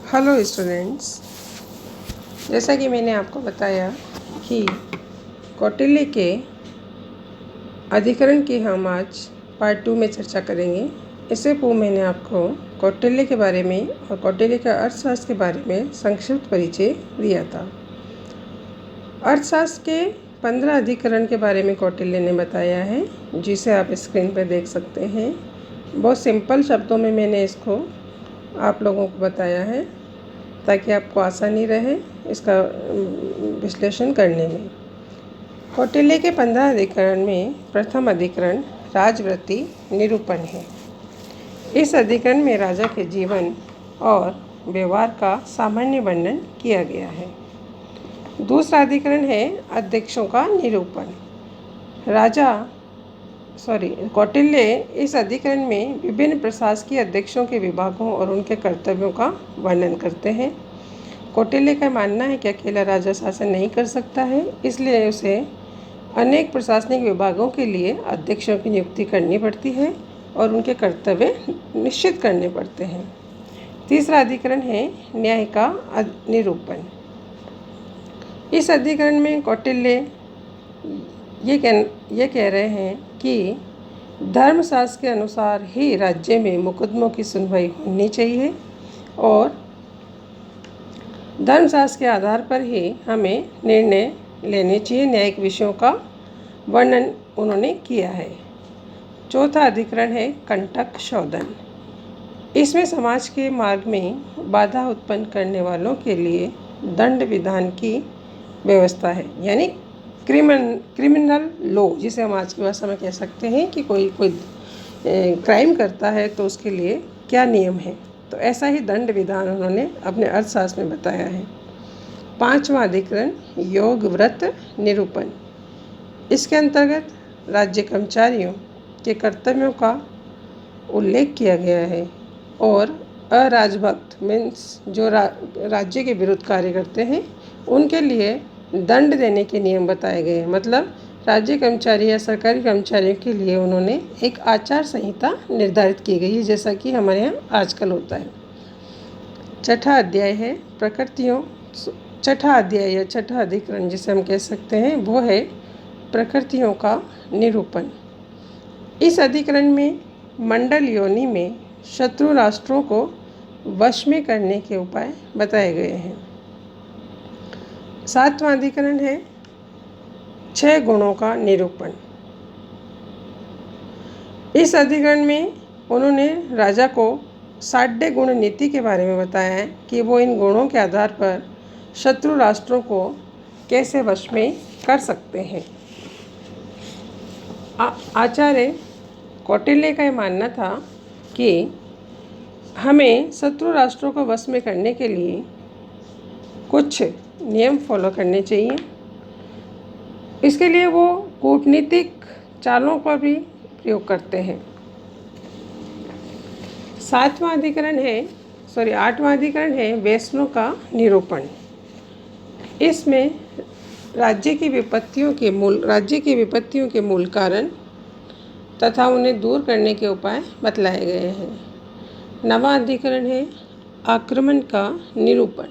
Hello students, जैसा कि मैंने आपको बताया कि कौटिल्य के अधिकरण की हम आज पार्ट 2 में चर्चा करेंगे। इससे पूर्व मैंने आपको कौटिल्य के बारे में और कौटिल्य का अर्थशास्त्र के बारे में संक्षिप्त परिचय दिया था। अर्थशास्त्र के 15 अधिकरण के बारे में कौटिल्य ने बताया है, जिसे आप स्क्रीन पर देख सकते हैं। बहुत सिंपल शब्दों में मैंने इसको आप लोगों को बताया है ताकि आपको आसानी रहे इसका विश्लेषण करने में। कौटिल्य के 15 अधिकरण में प्रथम अधिकरण राजवृत्ति निरूपण है। इस अधिकरण में राजा के जीवन और व्यवहार का सामान्य वर्णन किया गया है। दूसरा अधिकरण है अध्यक्षों का निरूपण। कौटिल्य इस अधिकरण में विभिन्न प्रशासकीय अध्यक्षों के विभागों और उनके कर्तव्यों का वर्णन करते हैं। कौटिल्य का मानना है कि अकेला राजा शासन नहीं कर सकता है, इसलिए उसे अनेक प्रशासनिक विभागों के लिए अध्यक्षों की नियुक्ति करनी पड़ती है और उनके कर्तव्य निश्चित करने पड़ते हैं। तीसरा अधिकरण है न्याय का निरूपण। इस अधिकरण में कौटिल्य ये कह रहे हैं कि धर्मशास्त्र के अनुसार ही राज्य में मुकदमों की सुनवाई होनी चाहिए और धर्मशास्त्र के आधार पर ही हमें निर्णय लेने चाहिए। न्यायिक विषयों का वर्णन उन्होंने किया है। चौथा अधिकरण है कंटक शोधन। इसमें समाज के मार्ग में बाधा उत्पन्न करने वालों के लिए दंड विधान की व्यवस्था है, यानी क्रिमिनल लॉ, जिसे हम आज की भाषा में कह सकते हैं कि कोई क्राइम करता है तो उसके लिए क्या नियम है। तो ऐसा ही दंड विधान उन्होंने अपने अर्थशास्त्र में बताया है। पांचवा अधिकरण योग व्रत निरूपण। इसके अंतर्गत राज्य कर्मचारियों के कर्तव्यों का उल्लेख किया गया है और अराजभक्त मीन्स जो राज्य के विरुद्ध कार्य करते हैं उनके लिए दंड देने के नियम बताए गए हैं। मतलब राज्य कर्मचारी या सरकारी कर्मचारियों के लिए उन्होंने एक आचार संहिता निर्धारित की गई है, जैसा कि हमारे यहाँ आजकल होता है। छठा अध्याय है छठा अधिकरण जिसे हम कह सकते हैं वो है प्रकृतियों का निरूपण। इस अधिकरण में मंडल योनि में शत्रु राष्ट्रों को वश में करने के उपाय बताए गए हैं। सातवां अधिकरण है 6 गुणों का निरूपण। इस अधिकरण में उन्होंने राजा को साढ़े गुण नीति के बारे में बताया है कि वो इन गुणों के आधार पर शत्रु राष्ट्रों को कैसे वश में कर सकते हैं। आचार्य कौटिल्य का यह मानना था कि हमें शत्रु राष्ट्रों को वश में करने के लिए कुछ नियम फॉलो करने चाहिए। इसके लिए वो कूटनीतिक चालों पर भी प्रयोग करते हैं। आठवां अधिकरण है वैष्णव का निरूपण। इसमें राज्य की विपत्तियों के मूल कारण तथा उन्हें दूर करने के उपाय बतलाए गए हैं। 9वां अधिकरण है आक्रमण का निरूपण।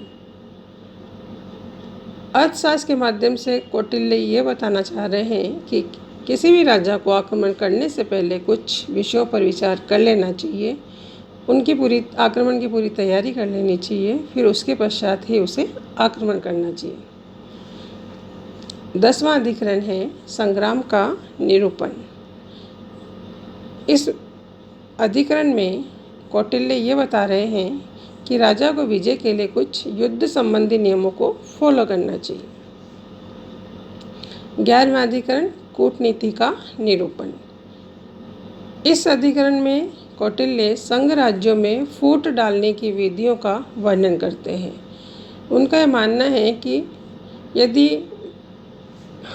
अर्थशास्त्र के माध्यम से कौटिल्य ये बताना चाह रहे हैं कि किसी भी राजा को आक्रमण करने से पहले कुछ विषयों पर विचार कर लेना चाहिए, आक्रमण की पूरी तैयारी कर लेनी चाहिए, फिर उसके पश्चात ही उसे आक्रमण करना चाहिए। 10वां अधिकरण है संग्राम का निरूपण। इस अधिकरण में कौटिल्य ये बता रहे हैं कि राजा को विजय के लिए कुछ युद्ध संबंधी नियमों को फॉलो करना चाहिए। 11वां अधिकरण कूटनीति का निरूपण। इस अधिकरण में कौटिल्य संघ राज्यों में फूट डालने की विधियों का वर्णन करते हैं। उनका यह मानना है कि यदि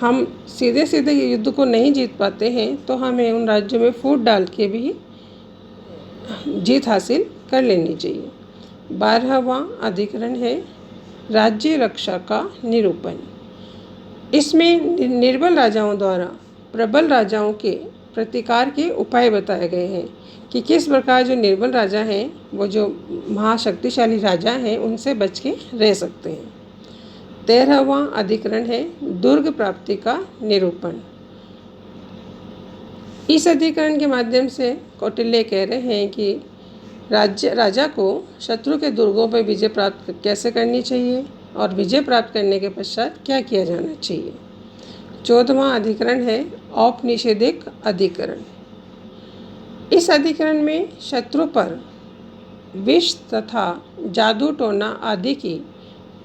हम सीधे सीधे युद्ध को नहीं जीत पाते हैं तो हमें उन राज्यों में फूट डाल के भी जीत हासिल कर लेनी चाहिए। 12वां अधिकरण है राज्य रक्षा का निरूपण। इसमें निर्बल राजाओं द्वारा प्रबल राजाओं के प्रतिकार के उपाय बताए गए हैं कि किस प्रकार जो निर्बल राजा हैं वो जो महाशक्तिशाली राजा हैं उनसे बच के रह सकते हैं। 13वां अधिकरण है दुर्ग प्राप्ति का निरूपण। इस अधिकरण के माध्यम से कौटिल्य कह रहे हैं कि राजा को शत्रु के दुर्गों पर विजय प्राप्त कैसे करनी चाहिए और विजय प्राप्त करने के पश्चात क्या किया जाना चाहिए। 14वां अधिकरण है औपनिषदिक अधिकरण। इस अधिकरण में शत्रु पर विष तथा जादू टोना आदि की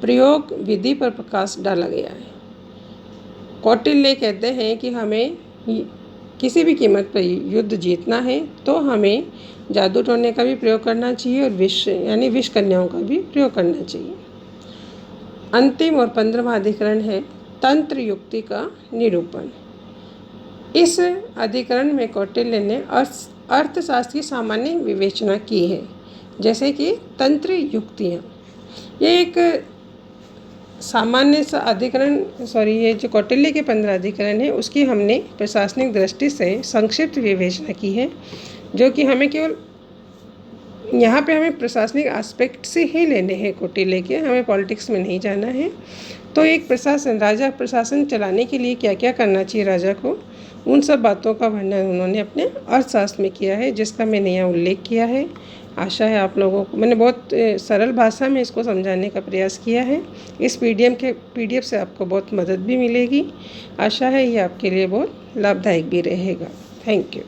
प्रयोग विधि पर प्रकाश डाला गया है। कौटिल्य कहते हैं कि हमें किसी भी कीमत पर युद्ध जीतना है तो हमें जादू टोने का भी प्रयोग करना चाहिए और विष यानी विष कन्याओं का भी प्रयोग करना चाहिए। अंतिम और 15वां अधिकरण है तंत्र युक्ति का निरूपण। इस अधिकरण में कौटिल्य ने अर्थशास्त्र की सामान्य विवेचना की है, जैसे कि तंत्र युक्तियाँ। ये एक सामान्य सा अधिकरण ये जो कौटिल्य के 15 अधिकरण है उसकी हमने प्रशासनिक दृष्टि से संक्षिप्त विवेचना की है, जो कि हमें केवल यहाँ पे हमें प्रशासनिक एस्पेक्ट से ही लेने हैं कौटिल्य के, हमें पॉलिटिक्स में नहीं जाना है। तो एक राजा प्रशासन चलाने के लिए क्या क्या करना चाहिए राजा को, उन सब बातों का वर्णन उन्होंने अपने अर्थशास्त्र में किया है, जिसका मैंने यहाँ उल्लेख किया है। आशा है आप लोगों को मैंने बहुत सरल भाषा में इसको समझाने का प्रयास किया है। इस पीडीएफ से आपको बहुत मदद भी मिलेगी। आशा है ये आपके लिए बहुत लाभदायक भी रहेगा। Thank you.